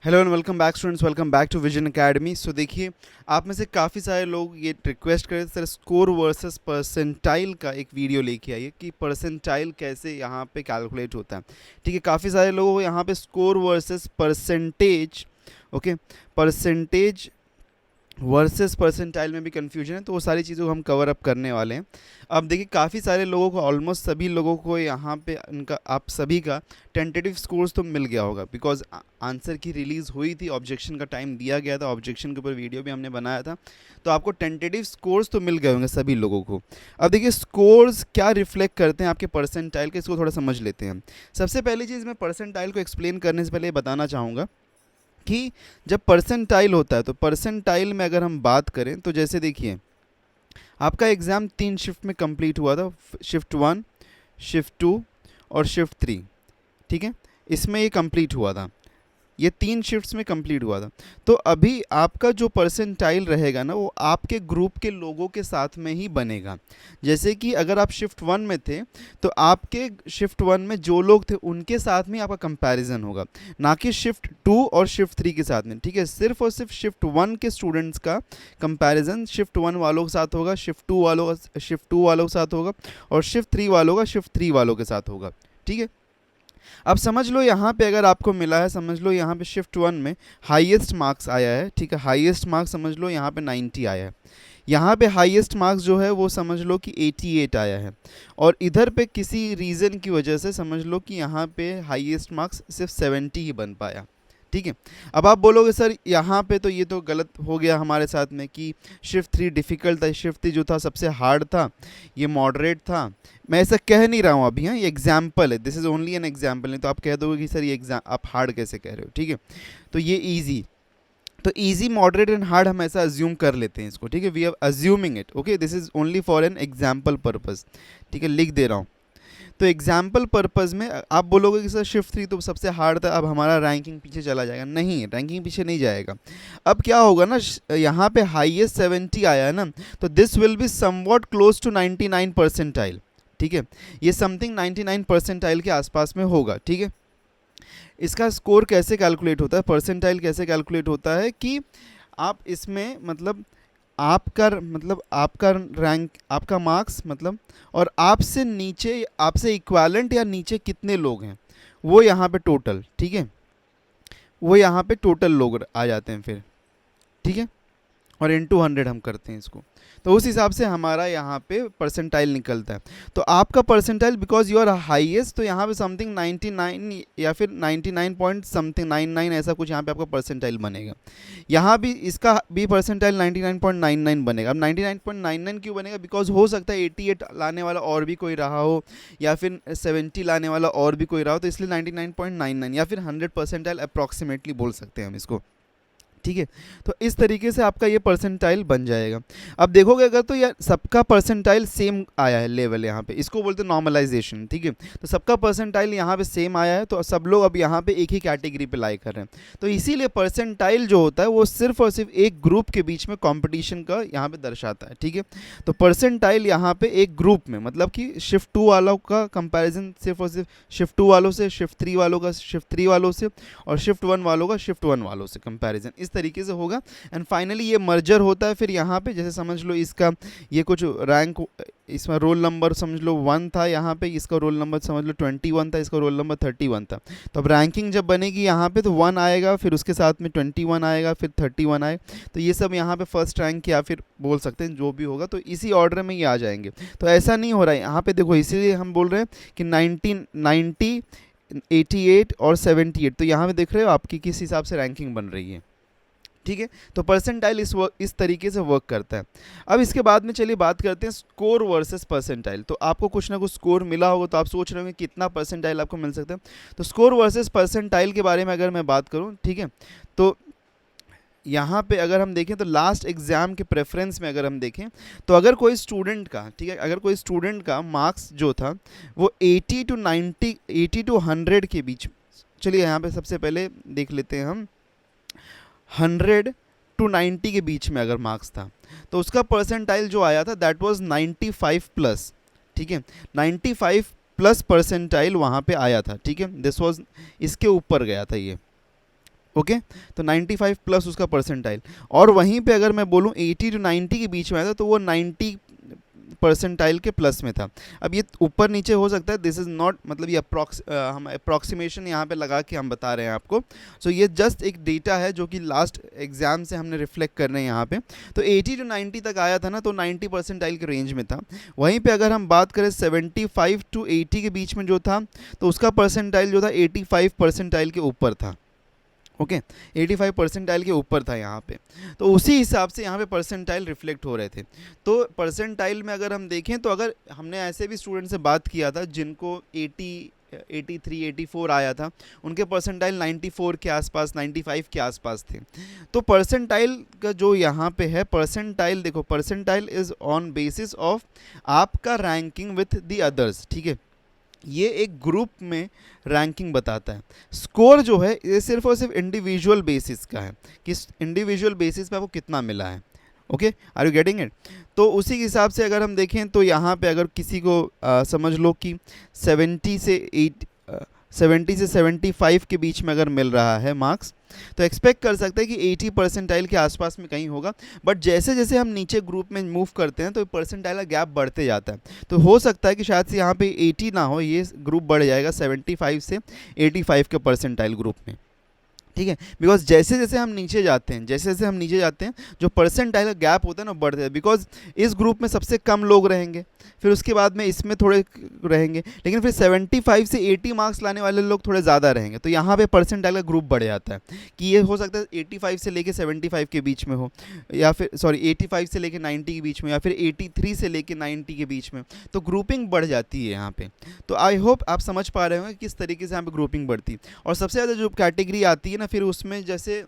Hello and welcome back students, welcome back to vision academy. So देखिए, आप में से काफ़ी सारे लोग ये रिक्वेस्ट कर रहे थे सर स्कोर वर्सेस परसेंटाइल का एक वीडियो लेके आइए कि परसेंटाइल कैसे यहाँ पे कैलकुलेट होता है। ठीक है, काफ़ी सारे लोगों को यहाँ पे score versus percentage, okay, percentage versus percentile में भी कन्फ्यूजन है, तो वो सारी चीज़ों को हम कवर अप करने वाले हैं। अब देखिए, काफ़ी सारे लोगों को, ऑलमोस्ट सभी लोगों को यहाँ पे उनका, आप सभी का टेंटेटिव स्कोर्स तो मिल गया होगा, बिकॉज आंसर की रिलीज़ हुई थी, ऑब्जेक्शन का टाइम दिया गया था, ऑब्जेक्शन के ऊपर वीडियो भी हमने बनाया था, तो आपको टेंटेटिव स्कोर्स तो मिल गए होंगे सभी लोगों को। अब देखिए, स्कोर्स क्या रिफ्लेक्ट करते हैं आपके परसेंटाइल के, इसको थोड़ा समझ लेते हैं। सबसे पहली चीज़, मैं परसेंटाइल को एक्सप्लेन करने से पहले ये बताना चाहूँगा कि जब परसेंटाइल होता है, तो परसेंटाइल में अगर हम बात करें तो जैसे देखिए, आपका एग्ज़ाम 3 शिफ्ट में कंप्लीट हुआ था, शिफ्ट 1, शिफ्ट 2 और शिफ्ट 3। ठीक है, इसमें ये कंप्लीट हुआ था, ये 3 शिफ्ट्स में कंप्लीट हुआ था। तो अभी आपका जो परसेंटाइल रहेगा ना, वो आपके ग्रुप के लोगों के साथ में ही बनेगा। जैसे कि अगर आप शिफ्ट 1 में थे, तो आपके शिफ्ट 1 में जो लोग थे उनके साथ में आपका कंपैरिजन होगा, ना कि शिफ्ट 2 और शिफ्ट 3 के साथ में। ठीक है, सिर्फ और सिर्फ शिफ्ट 1 के स्टूडेंट्स का कंपैरिजन शिफ्ट 1 वालों के साथ होगा, शिफ्ट 2 वालों के साथ होगा, और शिफ्ट 3 वालों का शिफ्ट 3 वालों के साथ होगा। ठीक है, अब समझ लो यहाँ पे अगर आपको मिला है, समझ लो यहाँ पे शिफ्ट 1 में हाईएस्ट मार्क्स आया है। ठीक है, हाईएस्ट मार्क्स समझ लो यहाँ पे 90 आया है। यहाँ पे हाईएस्ट मार्क्स जो है वो समझ लो कि 88 आया है, और इधर पे किसी रीज़न की वजह से समझ लो कि यहाँ पे हाईएस्ट मार्क्स सिर्फ 70 ही बन पाया। ठीक है, अब आप बोलोगे सर यहाँ पे तो ये तो गलत हो गया हमारे साथ में कि शिफ्ट 3 डिफ़िकल्ट था, शिफ्ट 3 जो था सबसे हार्ड था, ये मॉडरेट था। मैं ऐसा कह नहीं रहा हूँ अभी, हाँ, ये एग्जाम्पल है, this is only an example. नहीं तो आप कह दोगे कि सर ये एग्जाम आप हार्ड कैसे कह रहे हो। ठीक है, तो ये ईजी, तो ईजी, मॉडरेट एंड हार्ड हम ऐसा अज्यूम कर लेते हैं इसको। ठीक है, we are assuming it, okay, this is only for an example purpose. ठीक है, लिख दे रहा हूँ। तो एग्जाम्पल पर्पज़ में आप बोलोगे कि सर शिफ्ट 3 तो सबसे हार्ड था, अब हमारा रैंकिंग पीछे चला जाएगा। नहीं, रैंकिंग पीछे नहीं जाएगा। अब क्या होगा ना, यहाँ पे हाईएस्ट 70 आया है ना, तो this will be somewhat close to 99 percentile. ठीक है, ये समथिंग 99 परसेंटाइल के आसपास में होगा। ठीक है, इसका स्कोर कैसे कैलकुलेट होता है, परसेंटाइल कैसे कैलकुलेट होता है कि आप इसमें मतलब आपका रैंक, आपका मार्क्स मतलब, और आपसे नीचे, आपसे इक्वालेंट या नीचे कितने लोग हैं वो यहाँ पे टोटल। ठीक है, वो यहाँ पे टोटल लोग आ जाते हैं फिर। ठीक है, और इनटू 100 हम करते हैं इसको, तो उस हिसाब से हमारा यहाँ पे परसेंटाइल निकलता है। तो आपका percentile because you are highest, तो यहाँ पे समथिंग 99 या फिर 99 पॉइंट समथिंग 99 ऐसा कुछ यहाँ पे आपका परसेंटाइल बनेगा। यहाँ भी इसका भी परसेंटाइल 99.99 बनेगा। अब 99.99 क्यों बनेगा, बिकॉज हो सकता है 88 लाने वाला और भी कोई रहा हो, या फिर 70 लाने वाला और भी कोई रहा हो, तो इसलिए 99.99 या फिर 100 परसेंटाइल अप्रॉक्सीमेटली बोल सकते हैं हम इसको। ठीक है, तो इस तरीके से आपका ये परसेंटाइल बन जाएगा। अब देखोगे अगर, तो यार सबका परसेंटाइल सेम आया है लेवल, यहाँ पे इसको बोलते हैं नॉर्मलाइजेशन। ठीक है, तो सबका परसेंटाइल यहाँ पे सेम आया है, तो सब लोग अब यहाँ पे एक ही कैटेगरी पे लाई कर रहे हैं। तो इसीलिए परसेंटाइल जो होता है वो सिर्फ और सिर्फ एक ग्रुप के बीच में कॉम्पिटिशन का यहाँ पे दर्शाता है। ठीक है, तो परसेंटाइल यहाँ पे एक ग्रुप में, मतलब कि शिफ्ट 2 वालों का कंपेरिजन सिर्फ और सिर्फ शिफ्ट 2 वालों से, शिफ्ट 3 वालों का शिफ्ट 3 वालों से, और शिफ्ट 1 वालों का शिफ्ट 1 वालों से कंपैरिजन इस तरीके से होगा। एंड फाइनली ये मर्जर होता है फिर यहाँ पे, जैसे समझ लो इसका ये कुछ रैंक, इसमें रोल नंबर समझ लो 1 था, यहाँ पे इसका रोल नंबर समझ लो 21 था, इसका रोल नंबर 31 था। तो अब रैंकिंग जब बनेगी यहाँ पे, तो 1 आएगा, फिर उसके साथ में 21 आएगा, फिर 31 आएगा, तो ये सब यहाँ पे फर्स्ट रैंक या फिर बोल सकते हैं जो भी होगा, तो इसी ऑर्डर में ये आ जाएंगे। तो ऐसा नहीं हो रहा है यहाँ पे, देखो इसीलिए हम बोल रहे हैं कि 90, 88 और 78, तो यहाँ पे देख रहे हो आपकी किस हिसाब से रैंकिंग बन रही है। ठीक है, तो परसेंटाइल इस तरीके से वर्क करता है। अब इसके बाद में चलिए बात करते हैं स्कोर वर्सेस परसेंटाइल। तो आपको कुछ ना कुछ स्कोर मिला होगा, तो आप सोच रहे होंगे कितना परसेंटाइल आपको मिल सकता है। तो स्कोर वर्सेस परसेंटाइल के बारे में अगर मैं बात करूं, ठीक है, तो यहाँ पे अगर हम देखें, तो लास्ट एग्ज़ाम के प्रेफरेंस में अगर हम देखें, तो अगर कोई स्टूडेंट का, ठीक है, अगर कोई स्टूडेंट का मार्क्स जो था वो 80 टू 90, 80 टू 100 के बीच, चलिए यहाँ पे सबसे पहले देख लेते हैं हम, 100 टू 90 के बीच में अगर मार्क्स था, तो उसका परसेंटाइल जो आया था दैट वाज 95 प्लस। ठीक है, 95 प्लस परसेंटाइल वहाँ पे आया था। ठीक है, दिस वाज, इसके ऊपर गया था ये। ओके तो 95 प्लस उसका परसेंटाइल। और वहीं पे अगर मैं बोलूँ 80 टू 90 के बीच में आया था तो वो 90 परसेंटाइल के प्लस में था। अब ये ऊपर नीचे हो सकता है, दिस इज़ नॉट, मतलब ये हम अप्रॉक्सीमेशन यहाँ पे लगा के हम बता रहे हैं आपको। सो ये जस्ट एक डेटा है जो कि लास्ट एग्जाम से हमने रिफ्लेक्ट कर रहे हैं यहाँ पे। तो 80 टू 90 तक आया था ना, तो 90 परसेंटाइल के रेंज में था। वहीं पे अगर हम बात करें 75 टू 80 के बीच में जो था, तो उसका परसेंटाइल जो था 85 परसेंटाइल के ऊपर था। ओके 85 परसेंटाइल के ऊपर था यहाँ पे। तो उसी हिसाब से यहाँ पे परसेंटाइल रिफ्लेक्ट हो रहे थे। तो परसेंटाइल में अगर हम देखें तो अगर हमने ऐसे भी स्टूडेंट से बात किया था जिनको 80 83 84 आया था, उनके परसेंटाइल 94 के आसपास 95 के आसपास थे। तो परसेंटाइल का जो यहाँ पे है, परसेंटाइल देखो, percentile is on basis of आपका रैंकिंग विथ द अदर्स, ठीक है। ये एक ग्रुप में रैंकिंग बताता है। स्कोर जो है ये सिर्फ और सिर्फ इंडिविजुअल बेसिस का है कि इंडिविजुअल बेसिस पे आपको कितना मिला है। Okay, are you getting it? तो उसी के हिसाब से अगर हम देखें तो यहाँ पे अगर किसी को समझ लो कि 70 से 75 के बीच में अगर मिल रहा है मार्क्स, तो एक्सपेक्ट कर सकते हैं कि 80 परसेंटाइल के आसपास में कहीं होगा। बट जैसे जैसे हम नीचे ग्रुप में मूव करते हैं तो परसेंटाइल का गैप बढ़ते जाता है। तो हो सकता है कि शायद से यहाँ पे 80 ना हो, ये ग्रुप बढ़ जाएगा 75 से 85 के परसेंटाइल ग्रुप में, ठीक है। बिकॉज जैसे जैसे हम नीचे जाते हैं, जैसे जैसे हम नीचे जाते हैं, जो परसेंटाइल का गैप होता है ना बढ़ता है। बिकॉज इस ग्रुप में सबसे कम लोग रहेंगे, फिर उसके बाद में इसमें थोड़े रहेंगे, लेकिन फिर 75 से 80 मार्क्स लाने वाले लोग थोड़े ज़्यादा रहेंगे। तो यहाँ पे परसेंटाइल का ग्रुप बढ़ जाता है कि ये हो सकता है 85 से लेके 75 के बीच में हो, या फिर 85 से लेके 90 के बीच में, या फिर 83 से लेके 90 के बीच में। तो ग्रुपिंग बढ़ जाती है यहाँ पे। तो आई होप आप समझ पा रहे होंगे किस तरीके से यहाँ पे ग्रुपिंग बढ़ती है। और सबसे ज़्यादा जो कैटेगरी आती है ना, फिर उसमें जैसे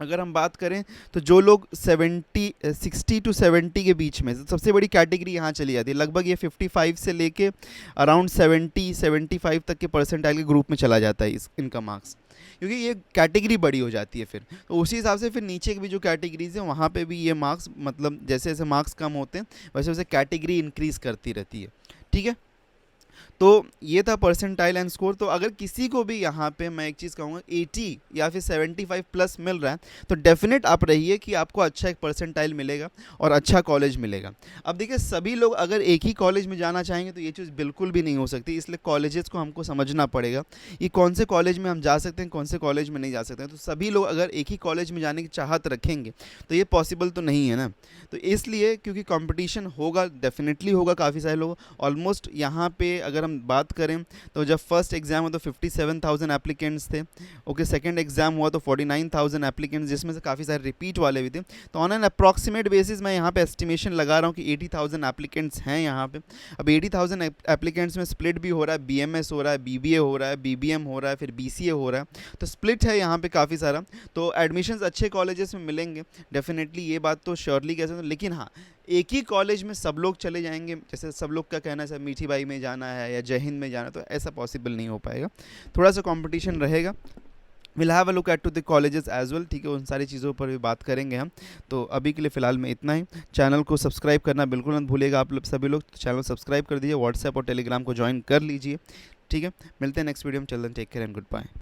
अगर हम बात करें तो जो लोग 60 टू 70 के बीच में, सबसे बड़ी कैटेगरी यहाँ चली जाती है। लगभग ये 55 से लेके अराउंड 75 तक के परसेंटाइल के ग्रुप में चला जाता है इनका मार्क्स, क्योंकि ये कैटेगरी बड़ी हो जाती है। फिर तो उसी हिसाब से फिर नीचे की भी जो कैटेगरीज हैं वहाँ पे भी ये मार्क्स, मतलब जैसे जैसे मार्क्स कम होते हैं वैसे वैसे कैटेगरी इंक्रीज़ करती रहती है, ठीक है। तो ये था परसेंटाइल एंड स्कोर। तो अगर किसी को भी यहाँ पे मैं एक चीज़ कहूँगा 80 या फिर 75 प्लस मिल रहा है, तो डेफिनेट आप रहिए कि आपको अच्छा एक परसेंटाइल मिलेगा और अच्छा कॉलेज मिलेगा। अब देखिए, सभी लोग अगर एक ही कॉलेज में जाना चाहेंगे तो ये चीज़ बिल्कुल भी नहीं हो सकती। इसलिए कॉलेजेस को हमको समझना पड़ेगा कि कौन से कॉलेज में हम जा सकते हैं, कौन से कॉलेज में नहीं जा सकते हैं। तो सभी लोग अगर एक ही कॉलेज में जाने की चाहत रखेंगे तो ये पॉसिबल तो नहीं है ना। तो इसलिए क्योंकि कंपटीशन होगा, डेफिनेटली होगा, काफ़ी सारे लोग ऑलमोस्ट यहाँ पे अगर हम बात करें तो जब फर्स्ट एग्ज़ाम हुआ तो 57,000 एप्लीकेंट्स थे। ओके, सेकंड एग्ज़ाम हुआ तो 49,000 एप्लीकेंट्स, जिसमें से काफ़ी सारे रिपीट वाले भी थे। तो ऑन एन अप्रॉक्सीमेट बेसिस मैं यहाँ पे एस्टिमेशन लगा रहा हूँ कि 80,000 एप्लीकेंट्स हैं यहाँ पे। अब 80,000 एप्लीकेंट्स में स्प्लिट भी हो रहा है, BMS हो रहा है, BBA हो रहा है, BBM हो रहा है, फिर BCA हो रहा है। तो स्प्लिट है यहाँ पे काफ़ी सारा। तो एडमिशन्स अच्छे कॉलेजेस में मिलेंगे डेफिनेटली, ये बात तो श्योरली कह सकते हैं। लेकिन हाँ, एक ही कॉलेज में सब लोग चले जाएंगे, जैसे सब लोग का कहना है सर मीठी बाई में जाना है या जय हिंद में जाना है, तो ऐसा पॉसिबल नहीं हो पाएगा। थोड़ा सा कंपटीशन रहेगा। Will have a look at to the colleges as well, ठीक है। उन सारी चीज़ों पर भी बात करेंगे हम। तो अभी के लिए फ़िलहाल में इतना ही। चैनल को सब्सक्राइब करना बिल्कुल मत भूलिएगा आप लोग, सभी लोग चैनल सब्सक्राइब कर दीजिए, व्हाट्सएप और टेलीग्राम को ज्वाइन कर लीजिए, ठीक है। मिलते हैं नेक्स्ट वीडियो में। चल दें, take care and good bye.